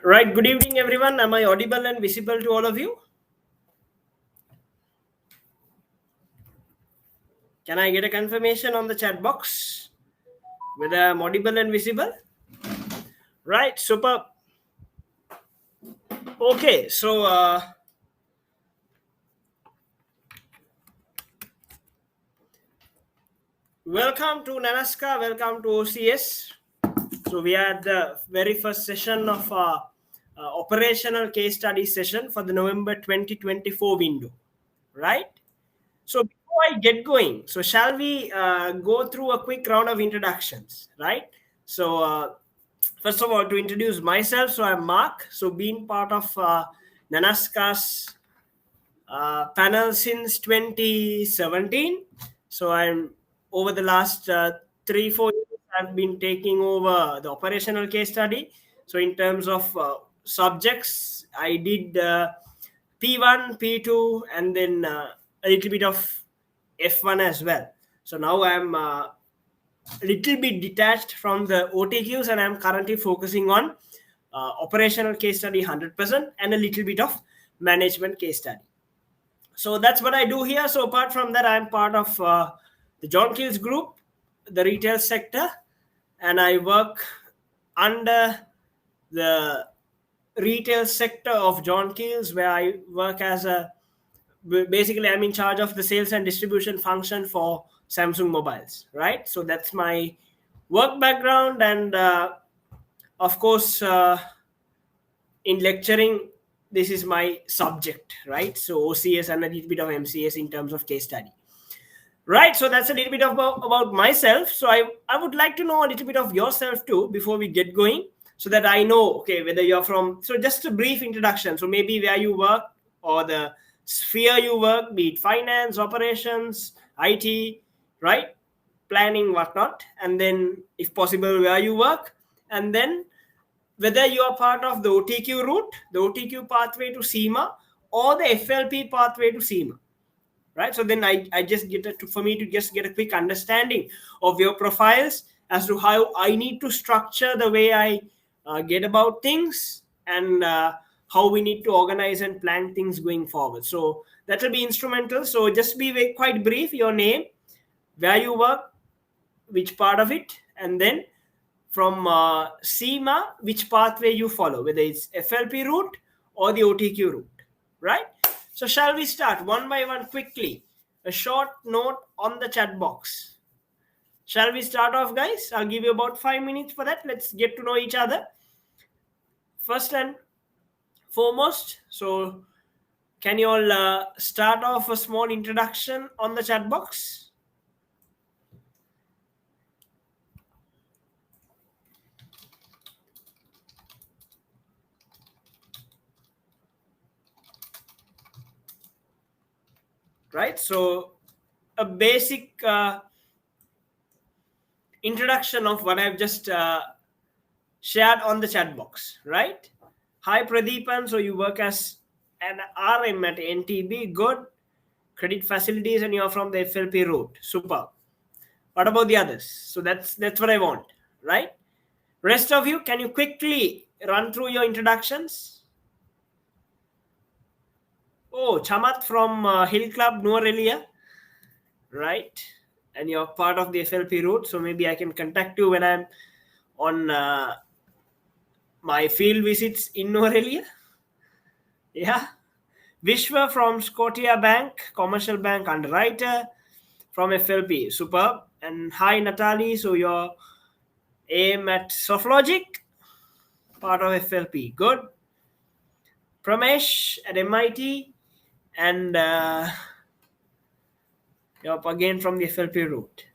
Right, good evening everyone. Am I audible and visible to all of you? Can I get a confirmation on the chat box whether I'm audible and visible? Right, super. Okay, so welcome to Nanaska, welcome to OCS. So we are at the very first session of operational case study session for the November 2024 window, right? So before I get going, so shall we go through a quick round of introductions, right? So first of all, to introduce myself, so I'm Mark. So being part of Nanaska's panel since 2017. So I'm over the last 3-4 years, I've been taking over the operational case study. So in terms of subjects, I did P1, P2, and then a little bit of F1 as well. So now I'm a little bit detached from the OTQs, and I'm currently focusing on operational case study 100% and a little bit of management case study. So that's what I do here. So apart from that, I'm part of the John Keells group, the retail sector, and I work under the retail sector of John Keells, where I work as basically I'm in charge of the sales and distribution function for Samsung mobiles, right? So that's my work background, and of course in lecturing, this is my subject, right? So OCS and a little bit of MCS in terms of case study, right? So that's a little bit about myself. So I would like to know a little bit of yourself too before we get going, so that I know, okay, whether you're from, so just a brief introduction, so maybe where you work or the sphere you work, be it finance, operations, IT, right, planning, whatnot, and then if possible where you work, and then whether you are part of the OTQ route, the OTQ pathway to SEMA, or the FLP pathway to SEMA, right? So then I just for me to just get a quick understanding of your profiles as to how I need to structure the way I get about things, and how we need to organize and plan things going forward. So that will be instrumental. So just be quite brief, your name, where you work, which part of it, and then from SEMA, which pathway you follow, whether it's FLP route or the OTQ route, right? So shall we start one by one quickly? A short note on the chat box. Shall we start off, guys? I'll give you about 5 minutes for that. Let's get to know each other. First and foremost, so can you all start off a small introduction on the chat box? Right, so a basic introduction of what I've just shared on the chat box, right? Hi Pradeepan, so you work as an RM at NTB, good. Credit facilities, and you're from the FLP route, super. What about the others? So that's what I want, right? Rest of you, can you quickly run through your introductions? Oh, Chamat from Hill Club, Nuarelia, right? And you're part of the FLP route, so maybe I can contact you when I'm on my field visits in Norelia. Yeah. Vishwa from Scotia Bank, Commercial Bank underwriter from FLP. Superb. And hi, Natalie. So you're AM at Softlogic, part of FLP. Good. Pramesh at MIT. And you're up again from the FLP route.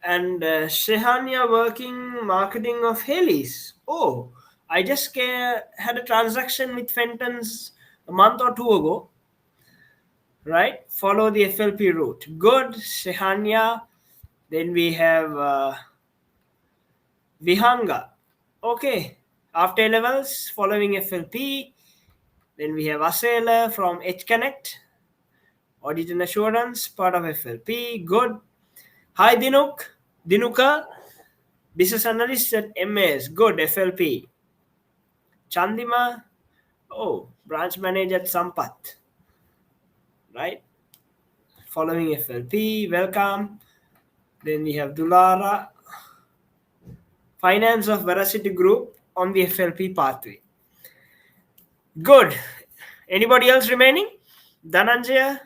And Shehania working marketing of Haley's. Oh, I just had a transaction with Fenton's a month or two ago. Right? Follow the FLP route. Good, Shehania. Then we have Vihanga. Okay. After levels, following FLP. Then we have Asela from H Connect. Audit and assurance, part of FLP. Good. Hi, Dinuka, business analyst at MS. Good, FLP. Chandima, oh, branch manager at Sampath. Right? Following FLP, welcome. Then we have Dulara, finance of Veracity Group on the FLP pathway. Good. Anybody else remaining? Dhananjaya,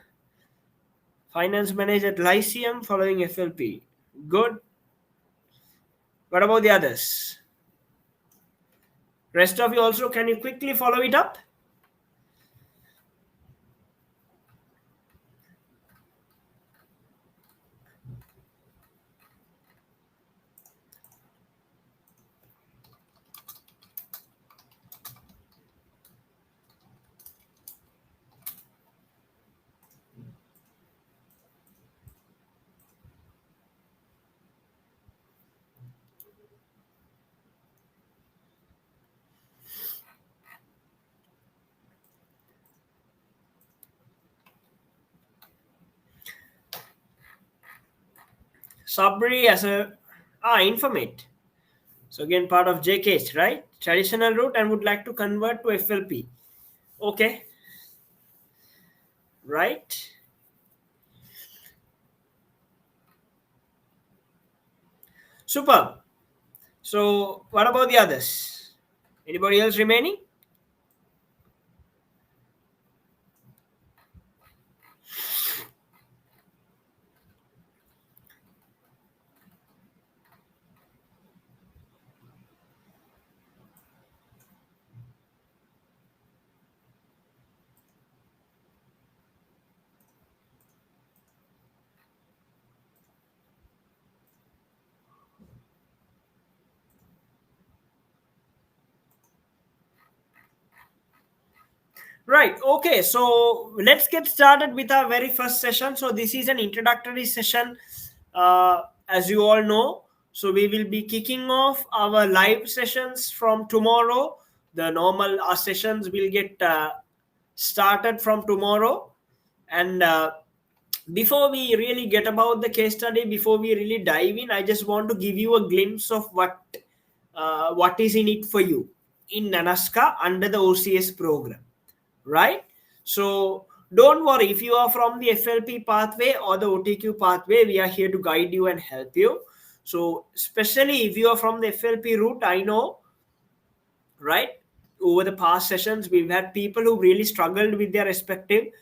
finance manager at Lyceum following FLP. Good. What about the others? Rest of you also, can you quickly follow it up? Sabri as a informate. So again, part of JKH, right? Traditional route and would like to convert to FLP. Okay. Right. Superb. So what about the others? Anybody else remaining? Right. Okay. So let's get started with our very first session. So this is an introductory session, as you all know. So we will be kicking off our live sessions from tomorrow. The normal sessions will get started from tomorrow. And before we really get about the case study, before we really dive in, I just want to give you a glimpse of what is in it for you in Nanaska under the OCS program. Right? So don't worry, if you are from the FLP pathway or the OTQ pathway, we are here to guide you and help you. So especially if you are from the FLP route, I know, right, over the past sessions we've had people who really struggled with their respective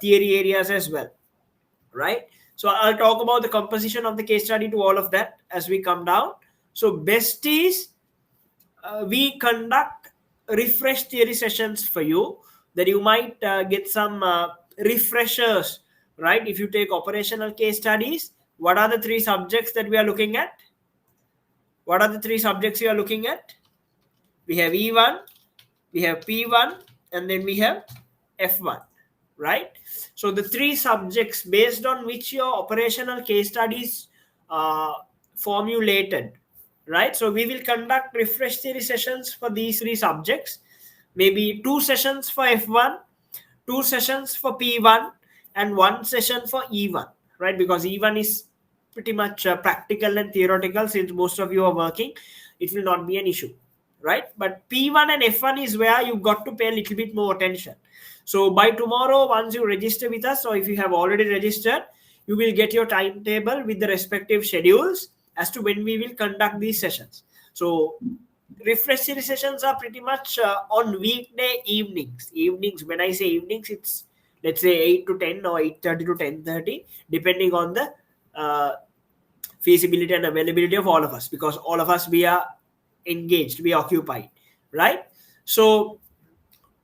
theory areas as well, right? So I'll talk about the composition of the case study to all of that as we come down. So best is we conduct refresh theory sessions for you, that you might get some refreshers, right? If you take operational case studies, what are the three subjects that we are looking at? What are the three subjects we are looking at? We have E1, we have P1, and then we have F1, right? So the three subjects based on which your operational case studies formulated, right? So we will conduct refresh theory sessions for these three subjects, maybe 2 sessions for F1, 2 sessions for P1, and 1 session for E1, right? Because E1 is pretty much practical and theoretical. Since most of you are working, it will not be an issue, right? But P1 and F1 is where you got to pay a little bit more attention. So by tomorrow, once you register with us, or if you have already registered, you will get your timetable with the respective schedules as to when we will conduct these sessions. So refresh series sessions are pretty much on weekday evenings. When I say evenings, it's let's say 8 to 10 or 8:30 to 10:30, depending on the feasibility and availability of all of us, because all of us, we are engaged, we are occupied, right? So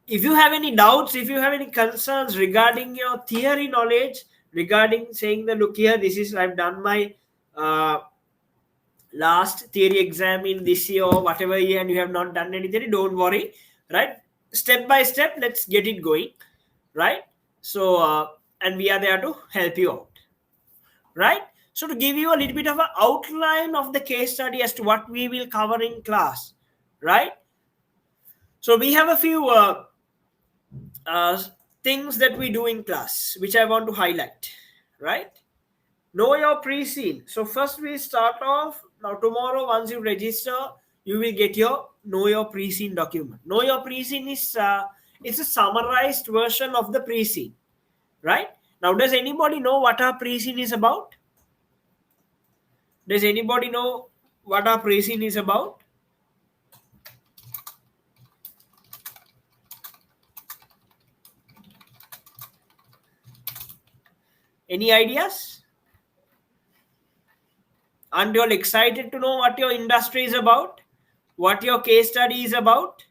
if you have any doubts, if you have any concerns regarding your theory knowledge, regarding saying that, look here, this is, I've done my last theory exam in this year or whatever year, and you have not done any theory, don't worry, right? Step by step, let's get it going, right? So and we are there to help you out, right? So to give you a little bit of an outline of the case study as to what we will cover in class, right? So we have a few things that we do in class, which I want to highlight, right? Know your pre-scene. So first we start off. Now tomorrow, once you register, you will get your know your pre-scene document. Know your pre-scene is it's a summarized version of the pre-scene, right? Now, does anybody know what our pre-scene is about? Does anybody know what our pre-scene is about? Any ideas? Aren't you all excited to know what your industry is about? What your case study is about?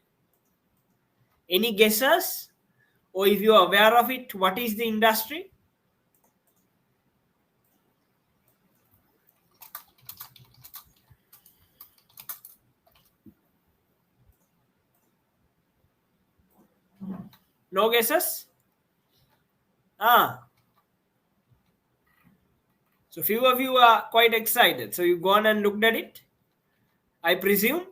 Any guesses? Or if you are aware of it, what is the industry? No guesses? Ah. So few of you are quite excited. So you've gone and looked at it, I presume.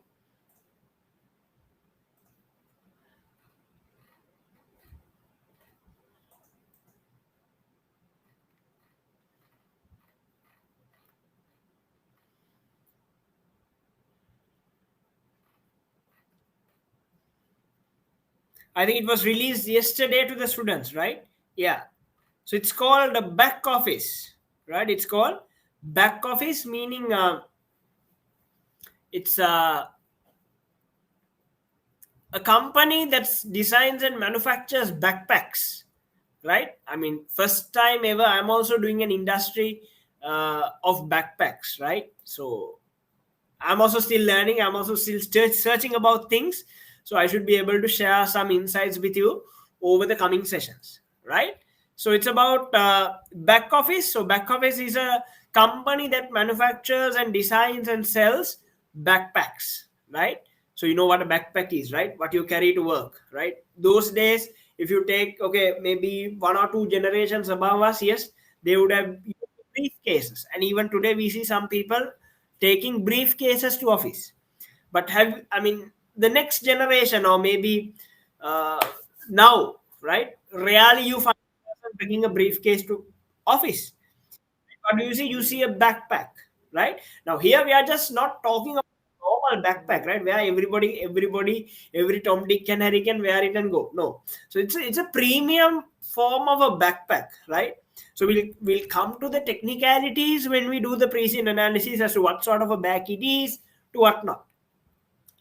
I think it was released yesterday to the students, right? Yeah. So it's called a back office, right? It's called back office, meaning it's a company that designs and manufactures backpacks, right? I mean, first time ever, I'm also doing an industry of backpacks, right? So I'm also still learning. I'm also still searching about things. So I should be able to share some insights with you over the coming sessions, right? So it's about back office. So back office is a company that manufactures and designs and sells backpacks, right? So you know what a backpack is, right? What you carry to work, right? Those days, if you take, okay, maybe one or two generations above us, yes, they would have briefcases. And even today, we see some people taking briefcases to office. But have, I mean, the next generation, or maybe uh, now, right? Rarely you find a person bringing a briefcase to office. What do you see? You see a backpack, right? Now here we are just not talking about normal backpack, right? Where every Tom, Dick, and Harry can wear it and go. No, so it's a premium form of a backpack, right? So we'll come to the technicalities when we do the pre-scene analysis as to what sort of a bag it is to what not,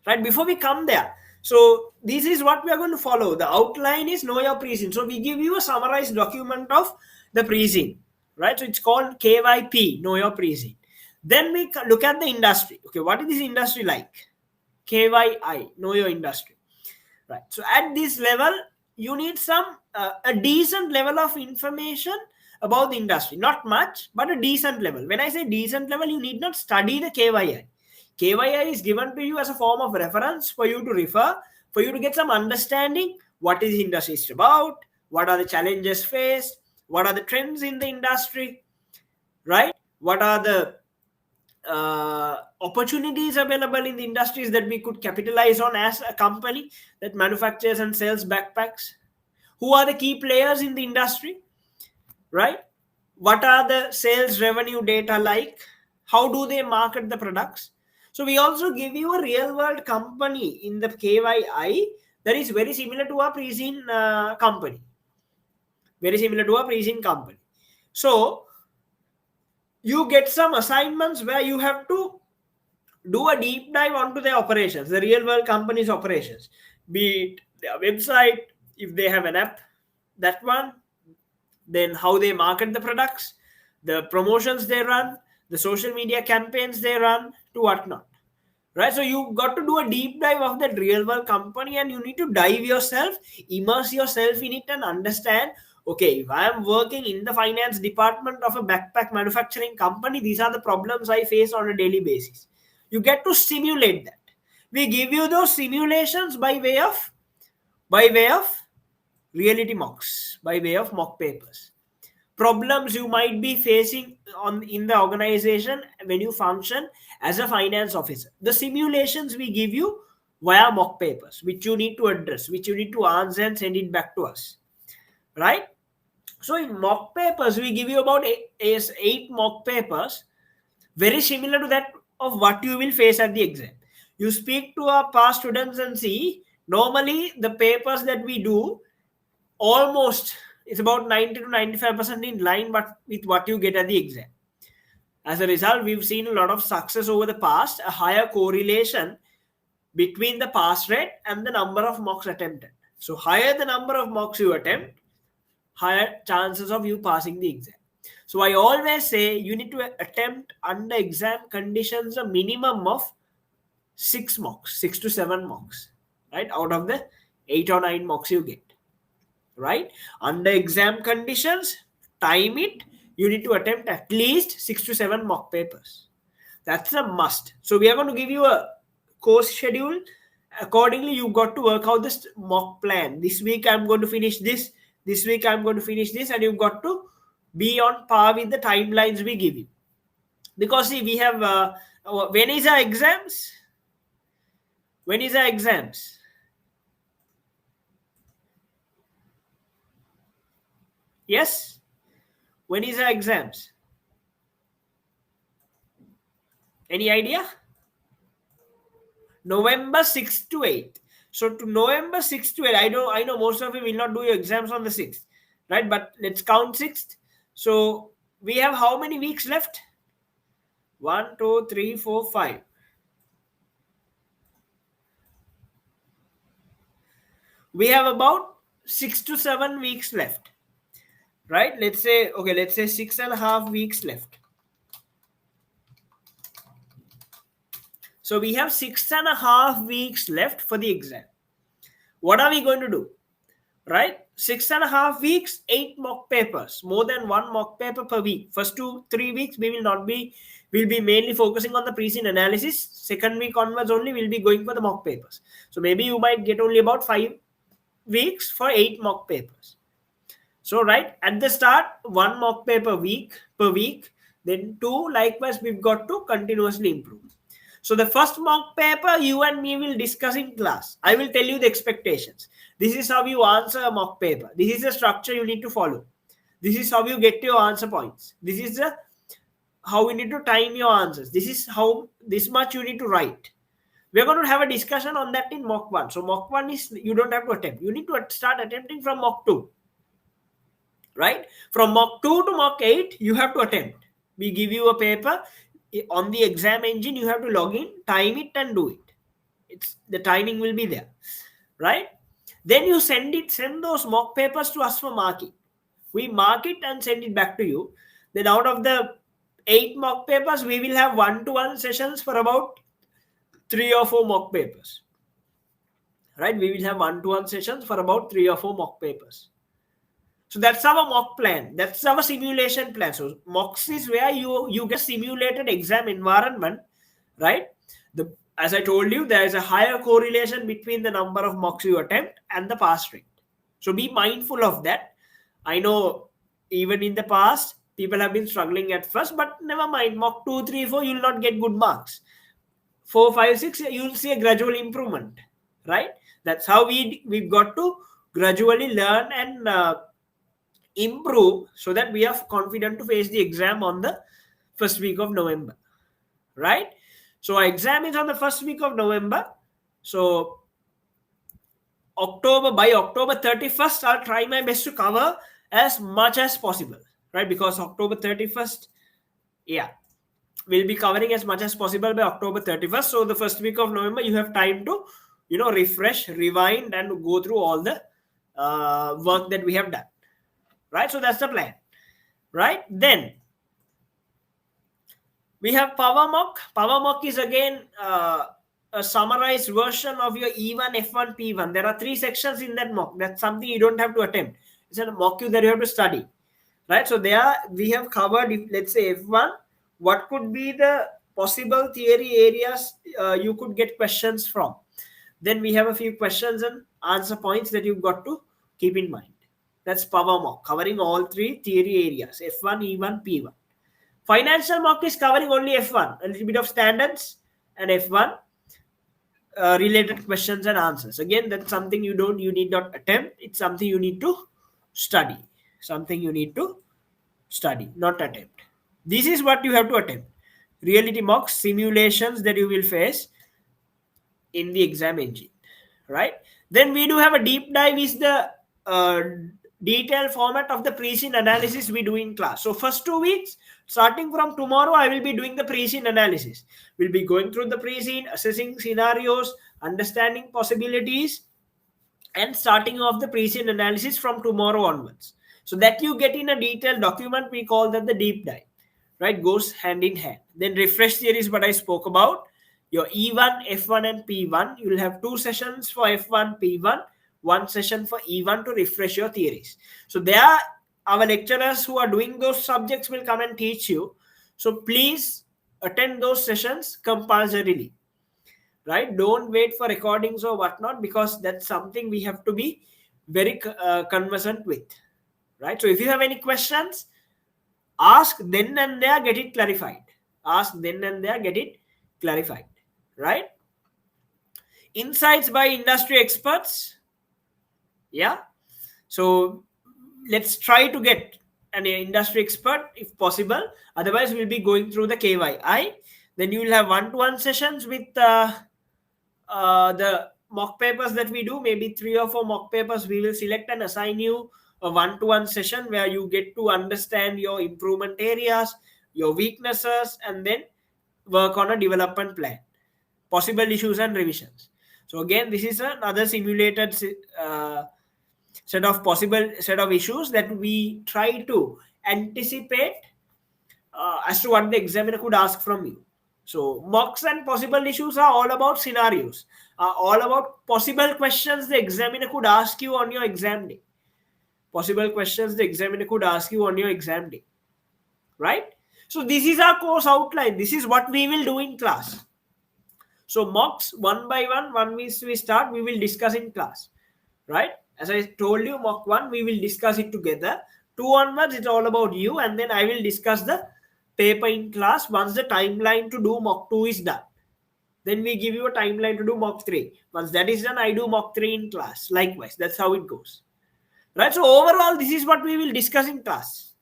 right? Before we come there, so this is what we are going to follow. The outline is know your pre-scene. So we give you a summarized document of the pre-scene, right? So it's called KYP, know your pre-scene. Then we look at the industry. Okay, what is this industry like? KYI, know your industry, right? So at this level, you need some a decent level of information about the industry. Not much, but a decent level. When I say decent level, you need not study the KYI. KYI is given to you as a form of reference for you to refer, for you to get some understanding what is the industry is about, what are the challenges faced, what are the trends in the industry, right? What are the opportunities available in the industries that we could capitalize on as a company that manufactures and sells backpacks? Who are the key players in the industry, right? What are the sales revenue data like? How do they market the products? So we also give you a real world company in the KYI that is very similar to a pre-scene company. Very similar to a pre-scene company. So you get some assignments where you have to do a deep dive onto their operations, the real world company's operations, be it their website, if they have an app, that one, then how they market the products, the promotions they run, the social media campaigns they run, to whatnot. Right? So you got to do a deep dive of that real world company, and you need to dive yourself, immerse yourself in it, and understand, okay, if I am working in the finance department of a backpack manufacturing company, these are the problems I face on a daily basis. You get to simulate that. We give you those simulations by way of reality mocks, by way of mock papers. Problems you might be facing on in the organization when you function as a finance officer. The simulations we give you via mock papers, which you need to address, which you need to answer and send it back to us. right? So in mock papers, we give you about eight mock papers, very similar to that of what you will face at the exam. You speak to our past students and see, normally the papers that we do, almost it's about 90 to 95% in line but with what you get at the exam. As a result, we've seen a lot of success over the past, a higher correlation between the pass rate and the number of mocks attempted. So higher the number of mocks you attempt, higher chances of you passing the exam. So I always say you need to attempt under exam conditions a minimum of 6 to 7 mocks, right? Out of the 8 or 9 mocks you get, right? Under exam conditions, time it, you need to attempt at least 6 to 7 mock papers. That's a must. So we are going to give you a course schedule. Accordingly, you've got to work out this mock plan. This week I'm going to finish this. This week I'm going to finish this, and you've got to be on par with the timelines we give you. Because see, we have when is our exams? When is our exams? Yes? When is our exams? Any idea? November 6th to 8th. So to November 6th to 8th, I know most of you will not do your exams on the 6th, right? But let's count 6th. So we have how many weeks left? 1, 2, 3, 4, 5. We have about 6 to 7 weeks left, right? Let's say 6.5 weeks left. So we have 6.5 weeks left for the exam. What are we going to do? Right? 6.5 weeks, 8 mock papers, more than 1 mock paper per week. First 2-3 weeks, we'll be mainly focusing on the pre-scene analysis. Second week onwards only, we'll be going for the mock papers. So maybe you might get only about 5 weeks for 8 mock papers. So, right, at the start, 1 mock paper per week, then 2, likewise, we've got to continuously improve. So the first mock paper you and me will discuss in class. I will tell you the expectations. This is how you answer a mock paper. This is the structure you need to follow. This is how you get your answer points. This is how we need to time your answers. This is how this much you need to write. We're going to have a discussion on that in mock 1. So mock 1 is you don't have to attempt. You need to start attempting from mock 2. Right? From mock 2 to mock 8, you have to attempt. We give you a paper. On the exam engine, you have to log in, time it, and do it. The timing will be there, right? Then you send those mock papers to us for marking. We mark it and send it back to you. Then out of the 8 mock papers, we will have 1-to-1 sessions for about 3 or 4 mock papers, right? We will have 1-to-1 sessions for about 3 or 4 mock papers. So that's our mock plan. That's our simulation plan. So mocks is where you get simulated exam environment, right? As I told you, there is a higher correlation between the number of mocks you attempt and the pass rate. So be mindful of that. I know even in the past, people have been struggling at first, but never mind. Mock 2, 3, 4, you will not get good marks. 4, 5, 6, you will see a gradual improvement, right? That's how we've got to gradually learn and improve so that we are confident to face the exam on the first week of November, right? So our exam is on the first week of November. So by October 31st, I'll try my best to cover as much as possible, right? Because October 31st, we'll be covering as much as possible by October 31st. So the first week of November, you have time to, refresh, rewind, and go through all the work that we have done. Right, so that's the plan, right? Then we have power mock. Power mock is again a summarized version of your E1, F1, P1. There are 3 sections in that mock. That's something you don't have to attempt. It's a mock that you have to study, right? So we have covered, let's say F1, what could be the possible theory areas you could get questions from. Then we have a few questions and answer points that you've got to keep in mind. That's power mock, covering all 3 theory areas, F1, E1, P1. Financial mock is covering only F1, a little bit of standards, and F1 related questions and answers. Again, that's something you need not attempt. It's something you need to study. Something you need to study, not attempt. This is what you have to attempt. Reality mocks, simulations that you will face in the exam engine, right? Then we do have a deep dive is the uh, detailed format of the pre-scene analysis we do in class. So first 2 weeks, starting from tomorrow, I will be doing the pre-scene analysis. We'll be going through the pre-scene, assessing scenarios, understanding possibilities, and starting off the pre-scene analysis from tomorrow onwards. So that you get in a detailed document, we call that the deep dive, right? Goes hand in hand. Then refresh theory is what I spoke about. Your E1, F1, and P1. You will have 2 sessions for F1, P1, 1 session for E1 to refresh your theories. So there, our lecturers who are doing those subjects will come and teach you. So please attend those sessions compulsorily, right? Don't wait for recordings or whatnot, because that's something we have to be very conversant with, right? So if you have any questions, ask then and there, get it clarified. Ask then and there, get it clarified, right? Insights by industry experts. Yeah. So let's try to get an industry expert if possible. Otherwise, we'll be going through the KYI. Then you will have one-to-one sessions with the mock papers that we do. Maybe 3 or 4 mock papers we will select and assign you a one-to-one session where you get to understand your improvement areas, your weaknesses, and then work on a development plan, possible issues and revisions. So again, this is another simulated set of issues that we try to anticipate as to what the examiner could ask from you. So mocks and possible issues are all about scenarios, all about possible questions the examiner could ask you on your exam day. Possible questions the examiner could ask you on your exam day, right? So this is our course outline. This is what we will do in class. So mocks one by one we start, we will discuss in class, right? As I told you, mock 1, we will discuss it together. 2 onwards, it's all about you, and then I will discuss the paper in class once the timeline to do mock 2 is done. Then we give you a timeline to do mock 3. Once that is done, I do mock 3 in class. Likewise, that's how it goes, right? So overall, this is what we will discuss in class.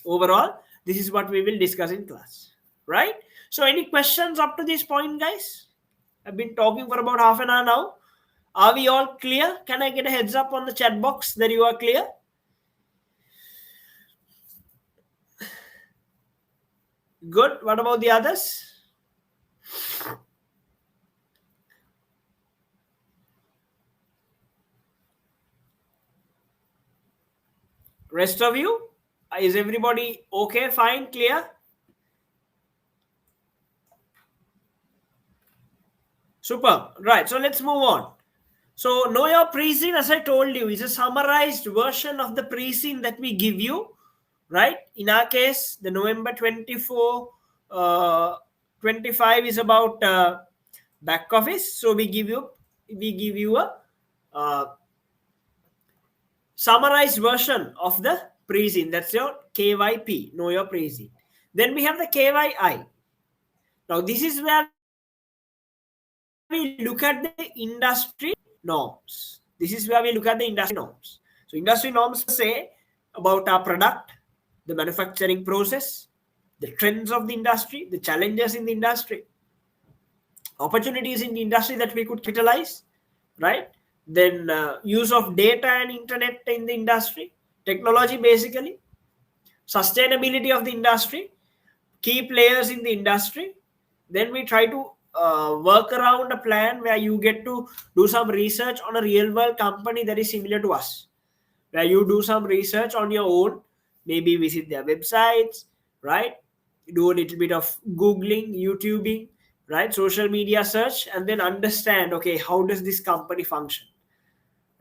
Overall, this is what we will discuss in class, right? So any questions up to this point, guys? I've been talking for about half an hour now. Are we all clear? Can I get a heads up on the chat box that you are clear? Good. What about the others? Rest of you? Is everybody okay? Fine? Clear? Super. Right. So let's move on. So know your pre-scene, as I told you, is a summarized version of the pre-scene that we give you, right? In our case, the November 24, 25 is about back office. So we give you a summarized version of the pre-scene. That's your KYP, know your pre-scene. Then we have the KYI. Now this is where we look at the industry norms. This is where we look at the industry norms. So industry norms say about our product, the manufacturing process, the trends of the industry, the challenges in the industry, opportunities in the industry that we could capitalize, right? Then use of data and internet in the industry, technology basically, sustainability of the industry, key players in the industry. Then we try to work around a plan where you get to do some research on a real world company that is similar to us, where you do some research on your own, maybe visit their websites, right? Do a little bit of Googling, YouTubing, right? Social media search, and then understand, okay, how does this company function,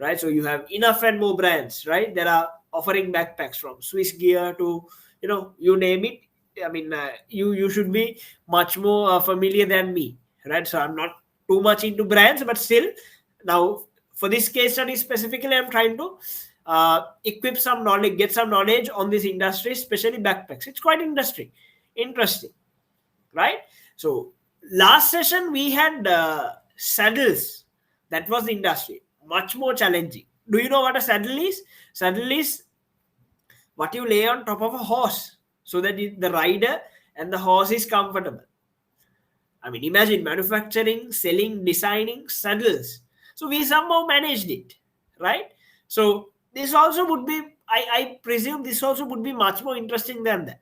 right? So you have enough and more brands, right? There are offering backpacks from Swiss Gear to, you name it. I mean, you should be much more familiar than me, right? So I'm not too much into brands, but still, now for this case study specifically, I'm trying to equip some knowledge, get some knowledge on this industry, especially backpacks. It's quite interesting, right? So last session we had saddles. That was the industry, much more challenging, Do you know what a saddle is? Saddle is what you lay on top of a horse so that the rider and the horse is comfortable. I mean, imagine manufacturing, selling, designing saddles. So we somehow managed it, right? So this also would be, I presume this also would be much more interesting than that,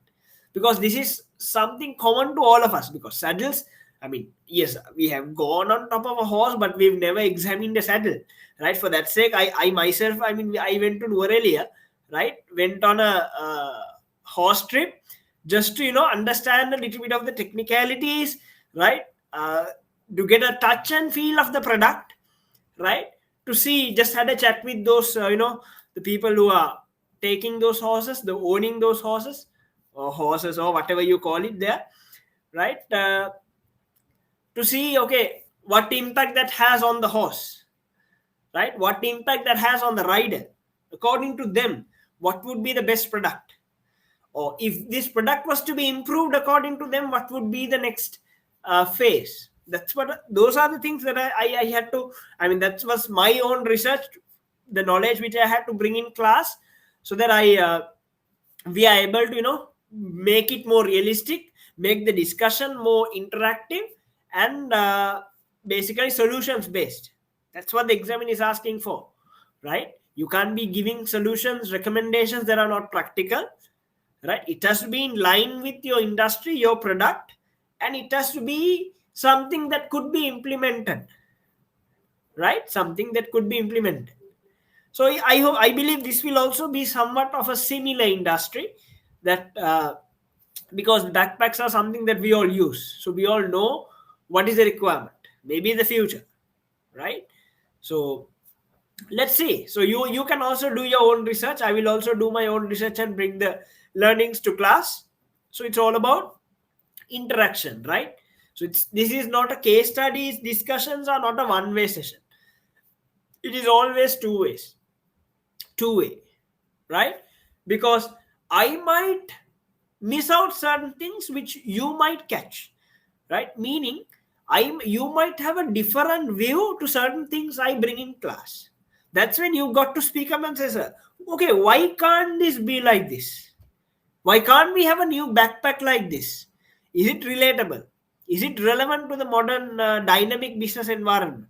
because this is something common to all of us. Because saddles, I mean, yes, we have gone on top of a horse, but we've never examined a saddle, right? For that sake, I myself, I mean, I went to Nuvarelia, right? Went on a horse trip just to understand a little bit of the technicalities, right? uh, to get a touch and feel of the product, right? To see, just had a chat with those the people who are taking those horses, the owning those horses, or whatever you call it there, right? To see, okay, what impact that has on the horse, right? What impact that has on the rider. According to them, what would be the best product? Or if this product was to be improved according to them, what would be the next phase? That's what, those are the things that I had to, I mean, that was my own research, the knowledge which I had to bring in class, so that we are able to make it more realistic, make the discussion more interactive, and basically solutions based. That's what the examine is asking for, right? You can't be giving solutions, recommendations that are not practical, right? It has to be in line with your industry, your product, and it has to be something that could be implemented, right? Something that could be implemented. So I believe this will also be somewhat of a similar industry, that because backpacks are something that we all use, so we all know what is the requirement, maybe in the future, right? So let's see. So you can also do your own research, I will also do my own research and bring the learnings to class. So it's all about interaction, right? So this is not a case studies, discussions are not a one-way session, it is always two-way, right? Because I might miss out certain things which you might catch, right? Meaning, you might have a different view to certain things I bring in class. That's when you got to speak up and say, sir, okay, why can't this be like this? Why can't we have a new backpack like this? Is it relatable? Is it relevant to the modern dynamic business environment?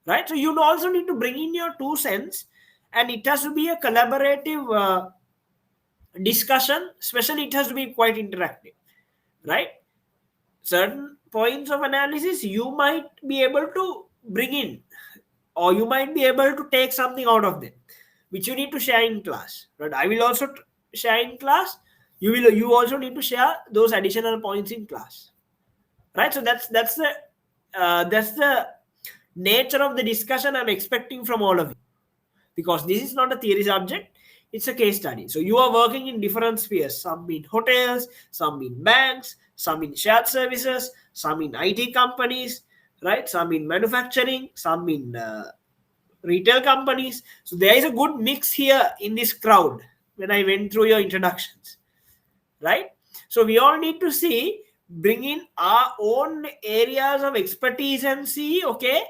Right? So you also need to bring in your 2 cents, and it has to be a collaborative discussion. Especially, it has to be quite interactive, right? Certain points of analysis you might be able to bring in, or you might be able to take something out of them, which you need to share in class, right? I will also share in class. You also need to share those additional points in class, right? So that's the nature of the discussion I'm expecting from all of you, because this is not a theory subject, it's a case study. So you are working in different spheres, some in hotels, some in banks, some in shared services, some in IT companies, right? Some in manufacturing, some in retail companies. So there is a good mix here in this crowd when I went through your introductions, right? So we all need to see, bring in our own areas of expertise and see, okay,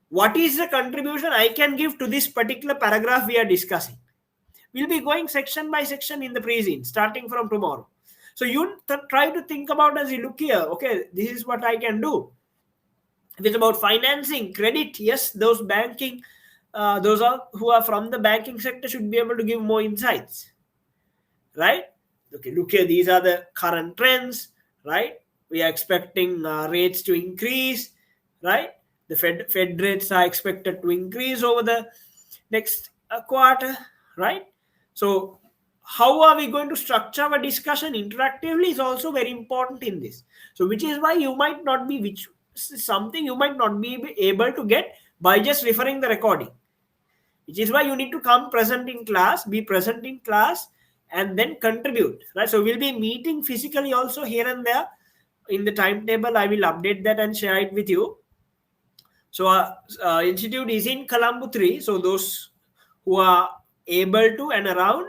what is the contribution I can give to this particular paragraph we are discussing. We'll be going section by section in the pre-scene starting from tomorrow. So you try to think about, as you look here, okay, this is what I can do. If it's about financing, credit, yes, those banking, those are who are from the banking sector should be able to give more insights, right? Okay, look here, these are the current trends, right? We are expecting rates to increase, right? The Fed rates are expected to increase over the next quarter, right? So how are we going to structure our discussion interactively is also very important in this. So which is why you might not be, which something you might not be able to get by just referring the recording, which is why you need to come present in class, be present in class, and then contribute, right? So we'll be meeting physically also here and there. In the timetable, I will update that and share it with you. So institute is in Colombo 3. So those who are able to and around,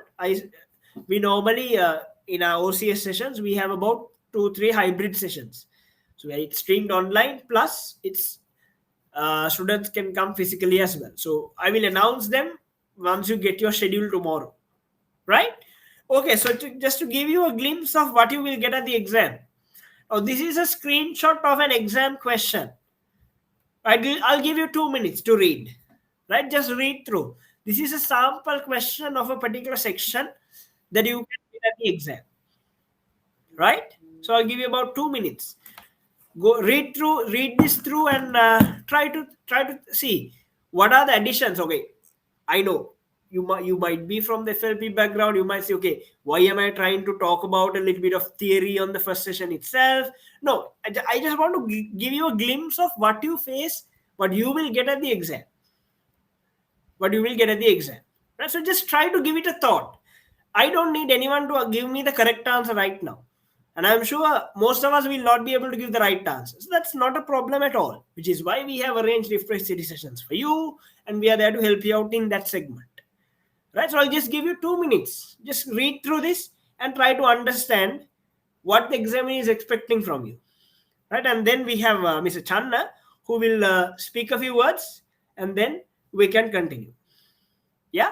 we normally in our OCS sessions we have about 2-3 hybrid sessions. So it's streamed online, plus it's students can come physically as well. So I will announce them once you get your schedule tomorrow, right? Okay, so just to give you a glimpse of what you will get at the exam. Oh, this is a screenshot of an exam question. I'll give you 2 minutes to read. Right? Just read through. This is a sample question of a particular section that you can get at the exam. Right? So I'll give you about 2 minutes. Go read this through, and try to see what are the additions. Okay, I know you might be from the FLP background. You might say, okay, why am I trying to talk about a little bit of theory on the first session itself? No, I just want to give you a glimpse of what you face, what you will get at the exam, what you will get at the exam. Right? So just try to give it a thought. I don't need anyone to give me the correct answer right now. And I'm sure most of us will not be able to give the right answer. So that's not a problem at all, which is why we have arranged refresh study sessions for you, and we are there to help you out in that segment. Right? So I'll just give you 2 minutes. Just read through this and try to understand what the examiner is expecting from you. Right? And then we have Mr. Channa, who will speak a few words, and then we can continue. Yeah?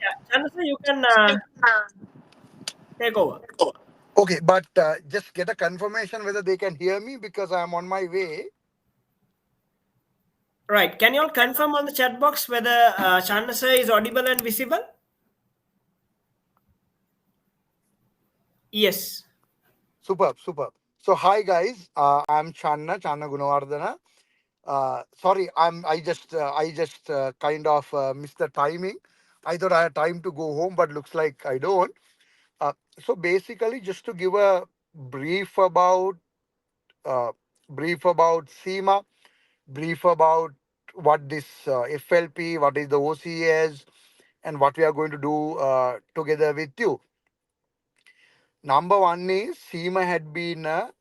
Yeah. Channa, sir, you can take over. Okay, but just get a confirmation whether they can hear me because I'm on my way. Right. Can you all confirm on the chat box whether Channa sir is audible and visible? Yes. Superb, superb. So hi guys, I'm Channa Gunawardana. Sorry, I just kind of missed the timing. I thought I had time to go home, but looks like I don't. So basically, just to give a brief about uh, SEMA, brief about what this FLP, what is the OCS, and what we are going to do together with you. Number one is SEMA had been a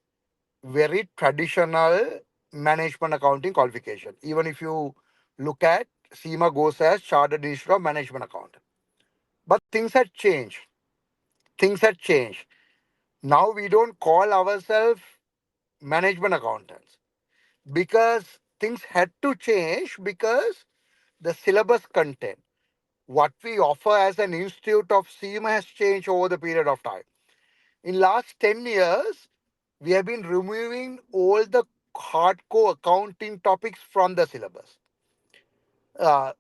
very traditional management accounting qualification. Even if you look at SEMA goes as Chartered Institute of Management Accounting. But things had changed. Things had changed. Now we don't call ourselves management accountants because things had to change because the syllabus content, what we offer as an institute of SEMA has changed over the period of time. In last 10 years, we have been removing all the hardcore accounting topics from the syllabus.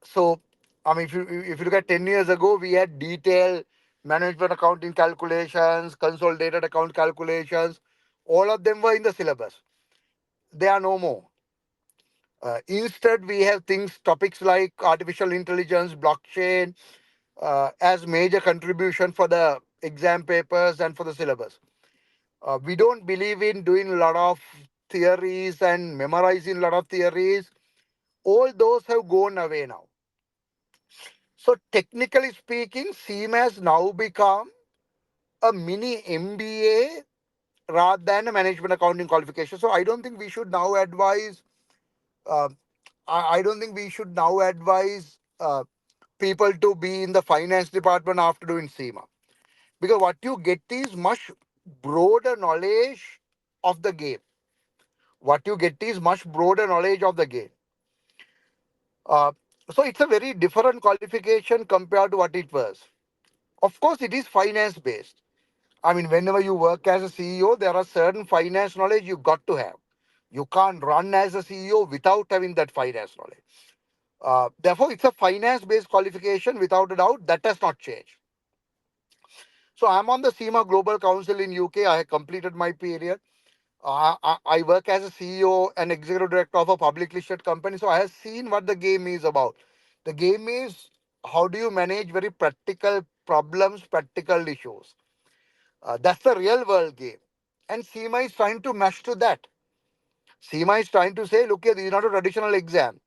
So I mean, if you look at 10 years ago, we had detailed management accounting calculations, consolidated account calculations. All of them were in the syllabus. They are no more. Instead, we have topics like artificial intelligence, blockchain, as major contribution for the exam papers and for the syllabus. We don't believe in doing a lot of theories and memorizing a lot of theories. All those have gone away now. So technically speaking, SEAM has now become a mini MBA rather than a management accounting qualification. So I don't think we should now advise. Uh, I don't think we should now advise people to be in the finance department after doing SEMA, because what you get is much broader knowledge of the game. What you get is much broader knowledge of the game. Uh, so it's a very different qualification compared to what it was. Of course, it is finance based. I mean, whenever you work as a CEO, there are certain finance knowledge you got to have. You can't run as a CEO without having that finance knowledge. Therefore, it's a finance based qualification without a doubt. That has not changed. So I'm on the SEMA Global Council in UK. I have completed my period. I work as a CEO and executive director of a public listed company. So I have seen what the game is about. The game is how do you manage very practical problems, practical issues. That's the real world game. And SEMA is trying to match to that. SEMA is trying to say, look here, this is not a traditional exam.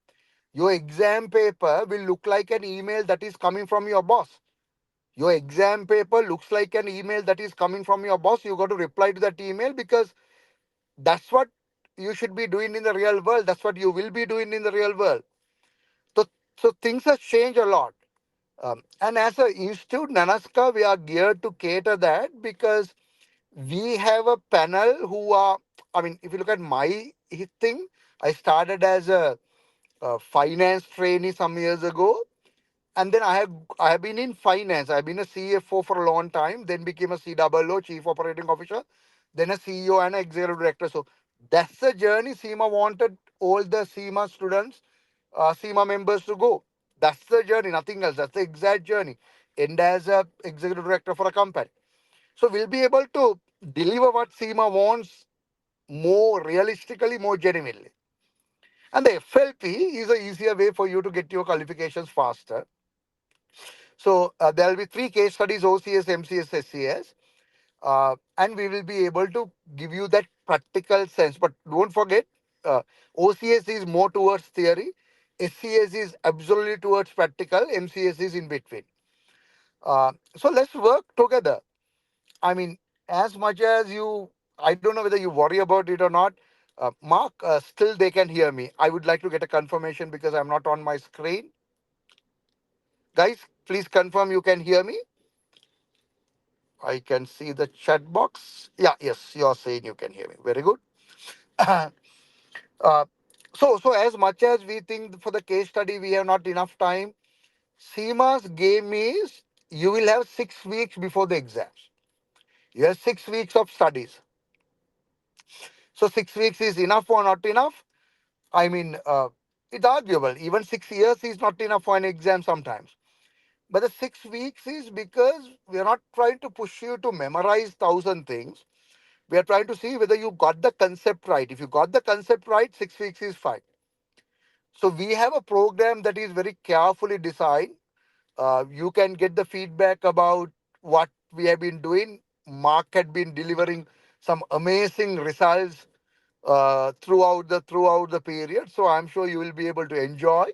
Your exam paper will look like an email that is coming from your boss. Your exam paper looks like an email that is coming from your boss. You got to reply to that email because that's what you should be doing in the real world. That's what you will be doing in the real world. So, so things have changed a lot. And as an institute, Nanaska, we are geared to cater that because we have a panel who are, I mean, if you look at my thing, I started as a finance trainee some years ago. And then I have been in finance. I've been a CFO for a long time, then became a COO, Chief Operating Officer, then a CEO and an Executive Director. So that's the journey SEMA wanted all the SEMA students, SEMA members to go. That's the journey, nothing else. That's the exact journey. End as a Executive Director for a company. So we'll be able to deliver what SEMA wants more realistically, more genuinely. And the FLP is an easier way for you to get your qualifications faster. So there will be three case studies: OCS, MCS, SCS, and we will be able to give you that practical sense. But don't forget, OCS is more towards theory, SCS is absolutely towards practical, MCS is in between. So let's work together. I mean, as much as I don't know whether you worry about it or not. Mark, still they can hear me. I would like to get a confirmation because I'm not on my screen. Guys, please confirm you can hear me. I can see the chat box. Yeah, yes, you're saying you can hear me. Very good. uh, so as much as we think for the case study we have not enough time, SEMA's game is you will have 6 weeks before the exams. You have 6 weeks of studies. So 6 weeks is enough or not enough? I mean, it's arguable. Even 6 years is not enough for an exam sometimes. But the 6 weeks is because we are not trying to push you to memorize thousand things. We are trying to see whether you got the concept right. If you got the concept right, 6 weeks is fine. So we have a program that is very carefully designed. You can get the feedback about what we have been doing. Mark had been delivering some amazing results throughout the period. So I'm sure you will be able to enjoy.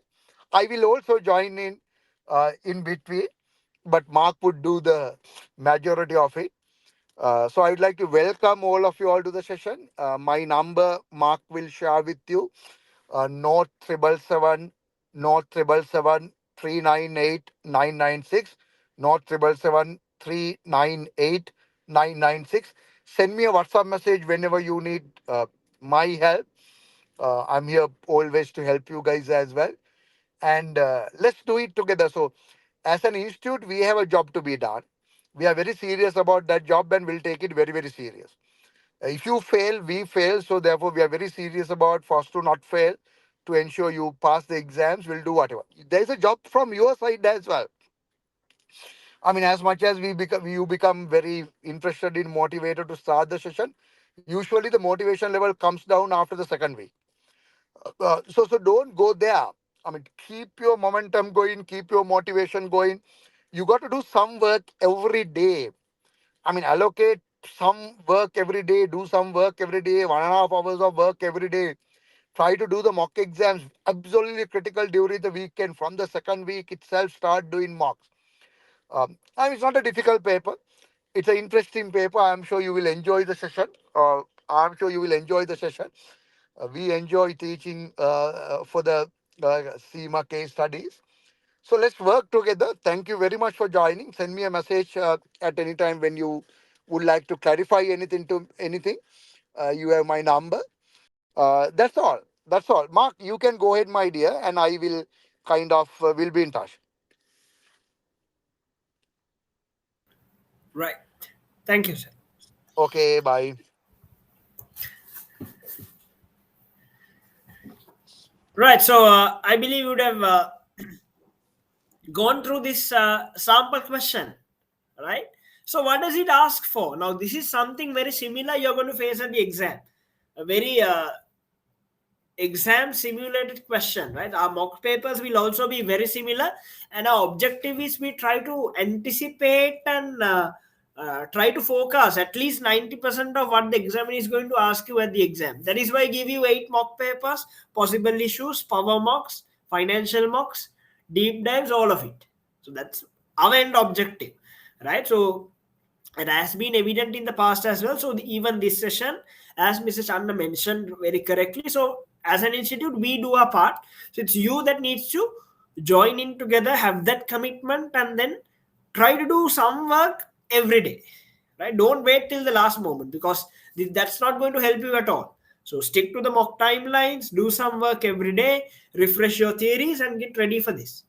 I will also join in between, but Mark would do the majority of it. So I would like to welcome all of you all to the session. My number, Mark will share with you. Note 777, Note 777 398 996, Note 777 398 996. Send me a WhatsApp message whenever you need my help. I'm here always to help you guys as well. And let's do it together. So, as an institute, we have a job to be done. We are very serious about that job and we'll take it very, very serious. If you fail, we fail. So, therefore, we are very serious about for us to not fail, to ensure you pass the exams. We'll do whatever. There's a job from your side as well. I mean, as much as you become very interested in motivated to start the session, usually the motivation level comes down after the second week. So don't go there. I mean, keep your momentum going, keep your motivation going. You got to do some work every day. I mean, allocate some work every day, do some work every day, 1.5 hours of work every day. Try to do the mock exams, absolutely critical during the weekend. From the second week itself, start doing mocks. I mean, it's not a difficult paper. It's an interesting paper. I'm sure you will enjoy the session. I'm sure you will enjoy the session. We enjoy teaching for the SEMA case studies. So let's work together. Thank you very much for joining. Send me a message at any time when you would like to clarify anything. You have my number. That's all. That's all. Mark, you can go ahead, my dear, and I will kind of will be in touch. Right. Thank you, sir. Okay, bye. Right. So I believe you would have gone through this sample question, right? So what does it ask for? Now, this is something very similar you're going to face at the exam. A very exam simulated question, right? Our mock papers will also be very similar, and our objective is we try to anticipate and try to forecast at least 90% of what the examiner is going to ask you at the exam. That is why I give you 8 mock papers, possible issues, power mocks, financial mocks, deep dives, all of it. So that's our end objective, right? So it has been evident in the past as well. So even this session, as Mrs. Anna mentioned very correctly, so as an institute, we do our part. So it's you that needs to join in together, have that commitment, and then try to do some work every day. Right? Don't wait till the last moment, because that's not going to help you at all. So stick to the mock timelines, do some work every day, refresh your theories, and get ready for this.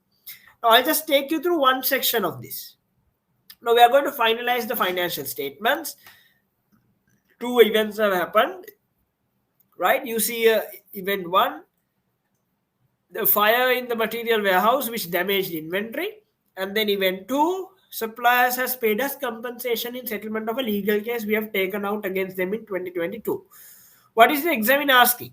Now I'll just take you through one section of this. Now we are going to finalize the financial statements. 2 events have happened, right? You see event 1, the fire in the material warehouse which damaged inventory, and then event 2, suppliers has paid us compensation in settlement of a legal case we have taken out against them in 2022. What is the examiner asking?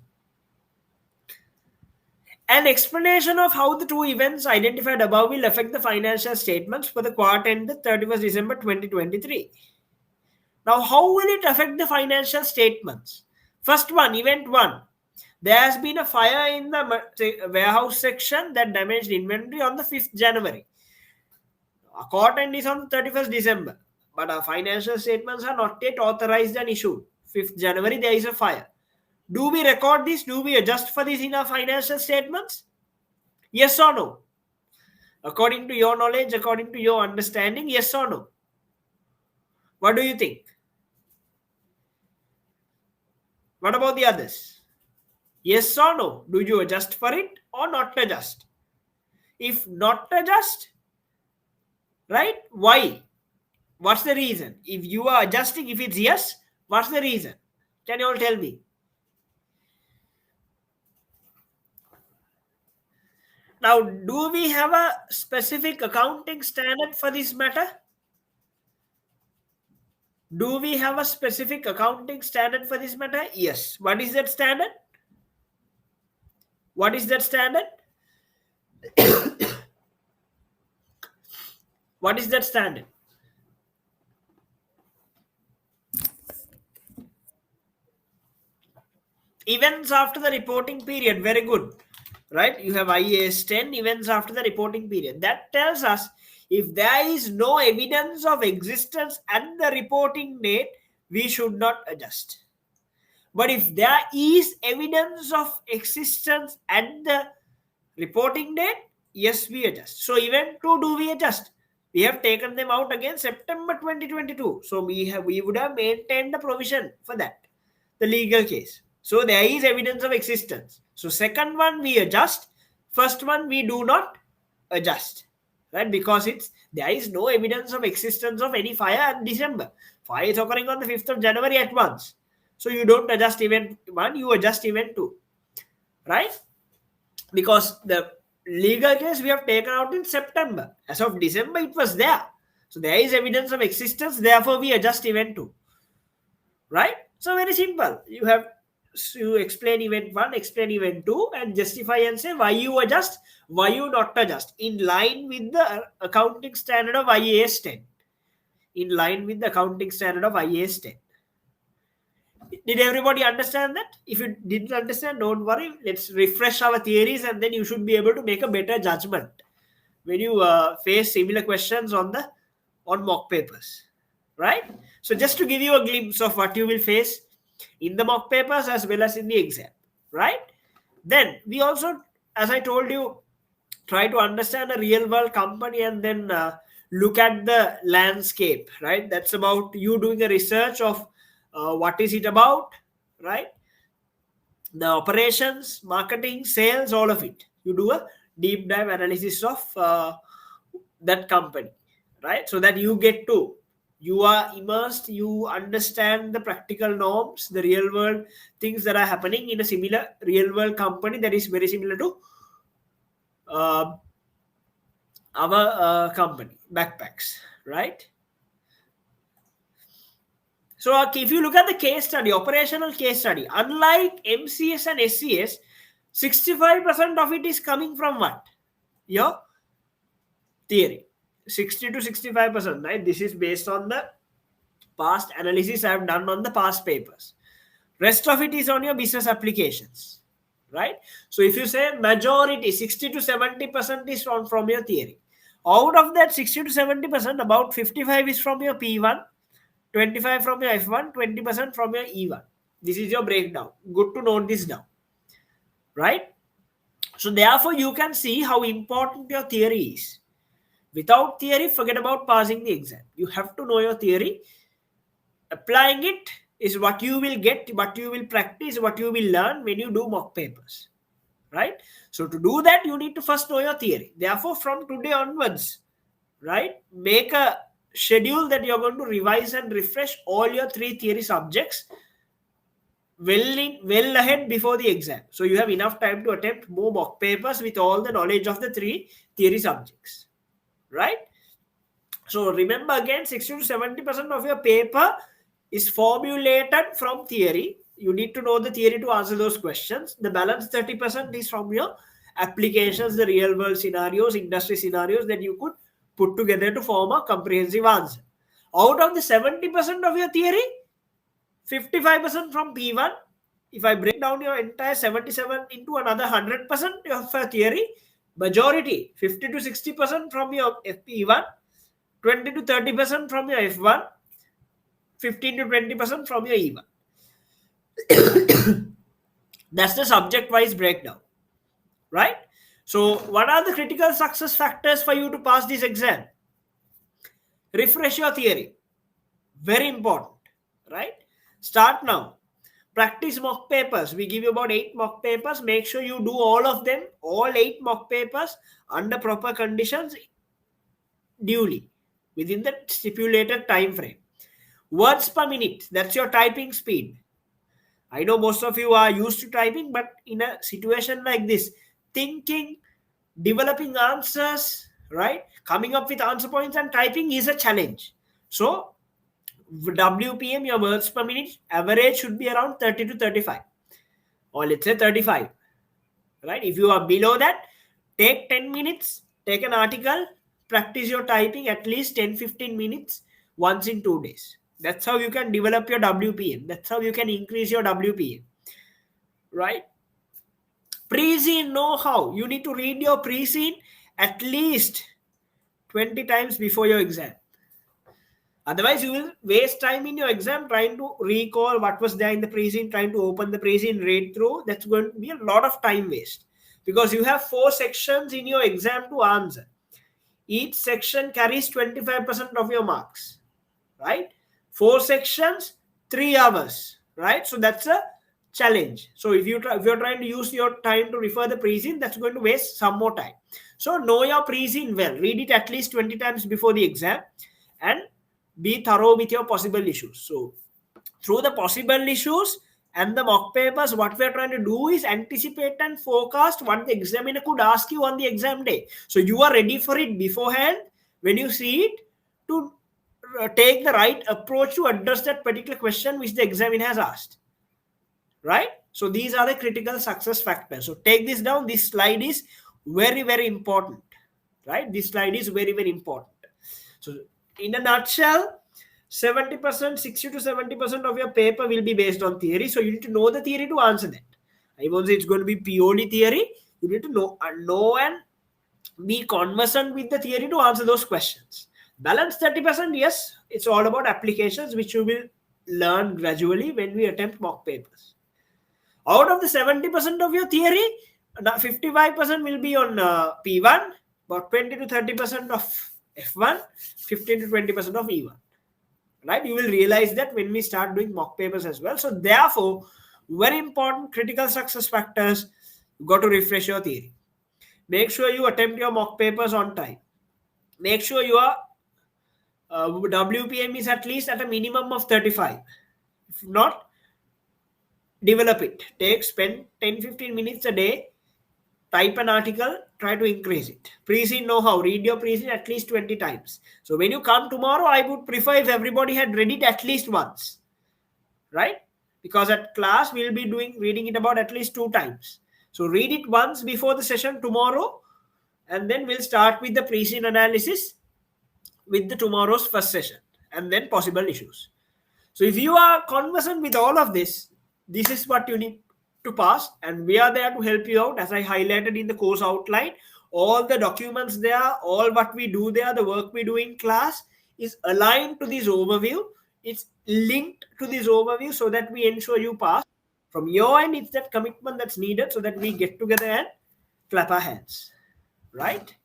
An explanation of how the 2 events identified above will affect the financial statements for the quarter ended 31st December 2023. Now, how will it affect the financial statements? First one, event 1. There has been a fire in the warehouse section that damaged inventory on the 5th January. Our quarter end is on 31st December, but our financial statements are not yet authorized and issued. 5th January, there is a fire. Do we record this? Do we adjust for this in our financial statements? Yes or no? According to your knowledge, according to your understanding, yes or no? What do you think? What about the others? Yes or no? Do you adjust for it or not adjust? If not adjust, right? Why? What's the reason? If you are adjusting, if it's yes, what's the reason? Can you all tell me? Now, do we have a specific accounting standard for this matter? Do we have a specific accounting standard for this matter? Yes. What is that standard? What is that standard? What is that standard? Events after the reporting period. Very good. Right? You have IAS 10 events after the reporting period. That tells us if there is no evidence of existence at the reporting date, we should not adjust. But if there is evidence of existence at the reporting date, yes, we adjust. So event 2, do we adjust? We have taken them out again September 2022. So we would have maintained the provision for that, the legal case. So there is evidence of existence. So second one we adjust. First one we do not adjust, right? Because there is no evidence of existence of any fire in December. Fire is occurring on the 5th of January at once. So you don't adjust event 1, you adjust event 2, right? because the legal case we have taken out in September. As of December, it was there. So there is evidence of existence, therefore we adjust event 2. Right? So very simple. You have to explain event 1, explain event 2, and justify and say why you adjust, why you not adjust, in line with the accounting standard of IAS 10. In line with the accounting standard of IAS 10. Did everybody understand that? If you didn't understand, don't worry. Let's refresh our theories and then you should be able to make a better judgment when you face similar questions on mock papers. Right? So just to give you a glimpse of what you will face in the mock papers as well as in the exam. Right? Then we also, as I told you, try to understand a real world company and then look at the landscape. Right? That's about you doing a research of what is it about, right? The operations, marketing, sales, all of it. You do a deep dive analysis of that company, right? So that you are immersed, you understand the practical norms, the real world things that are happening in a similar real world company that is very similar to our company, Backpacks, right? So if you look at the case study, operational case study, unlike MCS and SCS, 65% of it is coming from what? Your theory. 60 to 65%, right? This is based on the past analysis I have done on the past papers. Rest of it is on your business applications, right? So if you say majority, 60 to 70% is from your theory. Out of that 60 to 70%, about 55 is from your P1, 25 from your F1, 20% from your E1. This is your breakdown. Good to note this down. Right? So therefore, you can see how important your theory is. Without theory, forget about passing the exam. You have to know your theory. Applying it is what you will get, what you will practice, what you will learn when you do mock papers. Right? So to do that, you need to first know your theory. Therefore, from today onwards, right, make a schedule that you're going to revise and refresh all your 3 theory subjects well ahead before the exam. So you have enough time to attempt more mock papers with all the knowledge of the 3 theory subjects. Right? So remember again, 60 to 70% of your paper is formulated from theory. You need to know the theory to answer those questions. The balance 30% is from your applications, the real world scenarios, industry scenarios that you could put together to form a comprehensive answer. Out of the 70% of your theory, 55% from P1. If I break down your entire 77 into another 100% of your theory, majority, 50 to 60% from your P1, 20 to 30% from your F1, 15 to 20% from your E1. That's the subject-wise breakdown, right? So what are the critical success factors for you to pass this exam? Refresh your theory. Very important, right? Start now. Practice mock papers. We give you about 8 mock papers. Make sure you do all of them, all 8 mock papers under proper conditions duly within the stipulated time frame. Words per minute, that's your typing speed. I know most of you are used to typing, but in a situation like this, thinking, developing answers, right, coming up with answer points and typing is a challenge. So WPM, your words per minute, average should be around 30 to 35, or let's say 35, right? If you are below that, take 10 minutes, take an article, practice your typing at least 10-15 minutes once in 2 days. That's how you can develop your WPM. That's how you can increase your WPM, right? Pre-scene know-how. You need to read your pre-scene at least 20 times before your exam. Otherwise, you will waste time in your exam trying to recall what was there in the pre-scene, trying to open the pre-scene, read through. That's going to be a lot of time waste because you have 4 sections in your exam to answer. Each section carries 25% of your marks, right? 4 sections, 3 hours, right? So that's a challenge. So if you're trying to use your time to refer the pre-scene, that's going to waste some more time. So know your pre-scene well. Read it at least 20 times before the exam and be thorough with your possible issues. So through the possible issues And the mock papers, what we're trying to do is anticipate and forecast what the examiner could ask you on the exam day. So you are ready for it beforehand when you see it to take the right approach to address that particular question which the examiner has asked. Right? So these are the critical success factors. So take this down. This slide is very, very important. Right? This slide is very, very important. So in a nutshell, 70%, 60 to 70% of your paper will be based on theory. So you need to know the theory to answer that. I won't say it's going to be purely theory. You need to know and be conversant with the theory to answer those questions. Balance 30%, yes, it's all about applications which you will learn gradually when we attempt mock papers. Out of the 70% of your theory, 55% will be on P1, about 20 to 30% of F1, 15 to 20% of E1. Right? You will realize that when we start doing mock papers as well. So therefore, very important critical success factors, you got to refresh your theory. Make sure you attempt your mock papers on time. Make sure your WPM is at least at a minimum of 35. If not, develop it. Spend 10-15 minutes a day, type an article, try to increase it. Pre-scene know-how, read your pre-scene at least 20 times. So when you come tomorrow, I would prefer if everybody had read it at least once. Right? Because at class, we'll be reading it about at least 2 times. So read it once before the session tomorrow, and then we'll start with the pre-scene analysis with the tomorrow's first session, and then possible issues. So if you are conversant with all of this, this is what you need to pass, and we are there to help you out. As I highlighted in the course outline, all the documents there, all what we do there, the work we do in class is aligned to this overview. It's linked to this overview so that we ensure you pass. From your end, it's that commitment that's needed so that we get together and clap our hands. Right?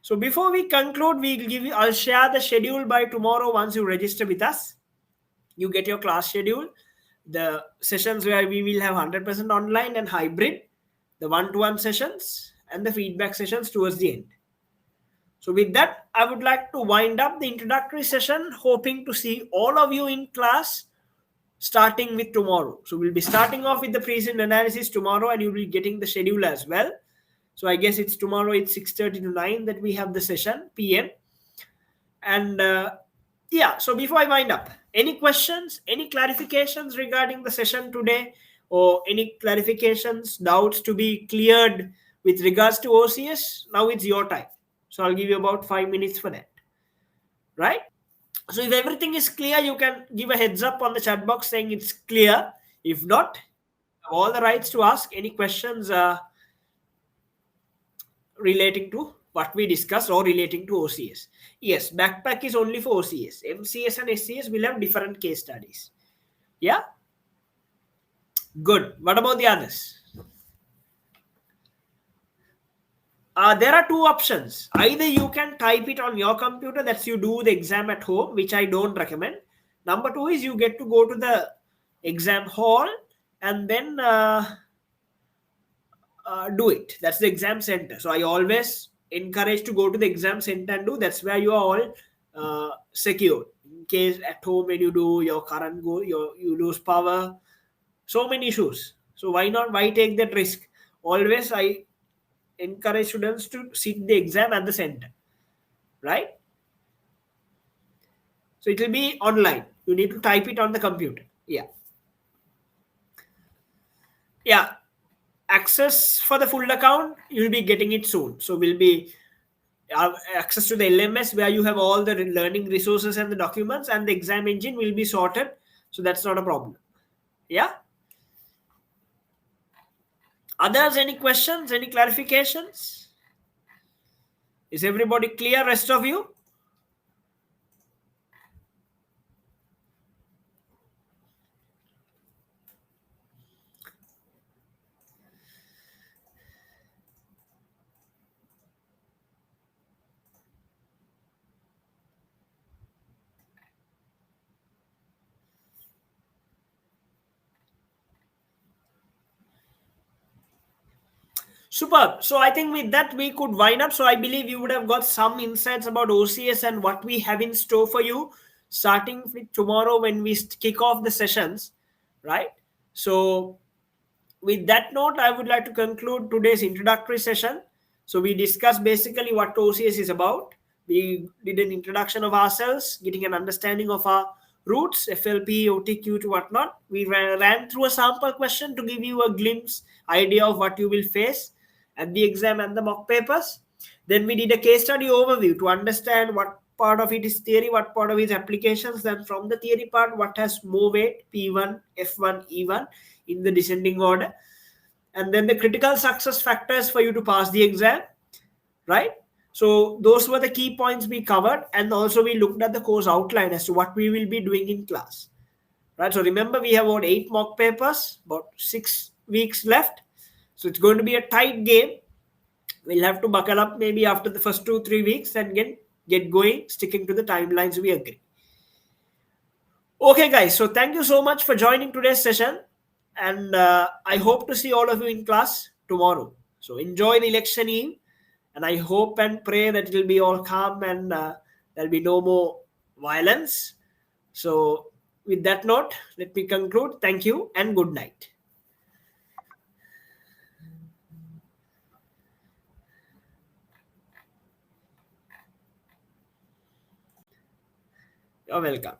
So before we conclude, I'll share the schedule by tomorrow. Once you register with us, you get your class schedule, the sessions where we will have 100% online and hybrid, the one-to-one sessions, and the feedback sessions towards the end. So with that, I would like to wind up the introductory session, hoping to see all of you in class starting with tomorrow. So we'll be starting off with the pre-scene analysis tomorrow, and you'll be getting the schedule as well. So I guess it's tomorrow, it's 6:30 to 9 that we have the session, PM. And yeah, so before I wind up, any questions, any clarifications regarding the session today, or any clarifications, doubts to be cleared with regards to OCS? Now it's your time. So I'll give you about 5 minutes for that. Right? So if everything is clear, you can give a heads up on the chat box saying it's clear. If not, all the rights to ask any questions relating to what we discussed or relating to OCS. Yes, backpack is only for OCS. MCS and SCS will have different case studies. Yeah? Good. What about the others? There are 2 options. Either you can type it on your computer, that's you do the exam at home, which I don't recommend. Number 2 is you get to go to the exam hall and then do it. That's the exam center. So I always encourage to go to the exam center and do. That's where you are all secure. In case at home when you do, your current go, you lose power. So many issues. So why take that risk? Always I encourage students to sit the exam at the center. Right? So it will be online. You need to type it on the computer. Yeah. Yeah. Access for the full account, you'll be getting it soon. So we'll be access to the LMS where you have all the learning resources and the documents, and the exam engine will be sorted. So that's not a problem. Yeah. Others, any questions, any clarifications? Is everybody clear, rest of you? Superb. So I think with that we could wind up. So I believe you would have got some insights about OCS and what we have in store for you starting with tomorrow when we kick off the sessions, right? So with that note, I would like to conclude today's introductory session. So we discussed basically what OCS is about. We did an introduction of ourselves, getting an understanding of our roots, FLP, OTQ to whatnot. We ran through a sample question to give you a glimpse, idea of what you will face at the exam and the mock papers. Then we did a case study overview to understand what part of it is theory, what part of it is applications. Then from the theory part, what has more weight, P1, F1, E1 in the descending order. And then the critical success factors for you to pass the exam, right? So those were the key points we covered. And also we looked at the course outline as to what we will be doing in class, right? So remember, we have about 8 mock papers, about 6 weeks left. So it's going to be a tight game. We'll have to buckle up maybe after the first 2-3 weeks and get going, sticking to the timelines we agree. Okay, guys. So thank you so much for joining today's session. And I hope to see all of you in class tomorrow. So enjoy the election eve. And I hope and pray that it will be all calm and there'll be no more violence. So with that note, let me conclude. Thank you and good night. You're welcome.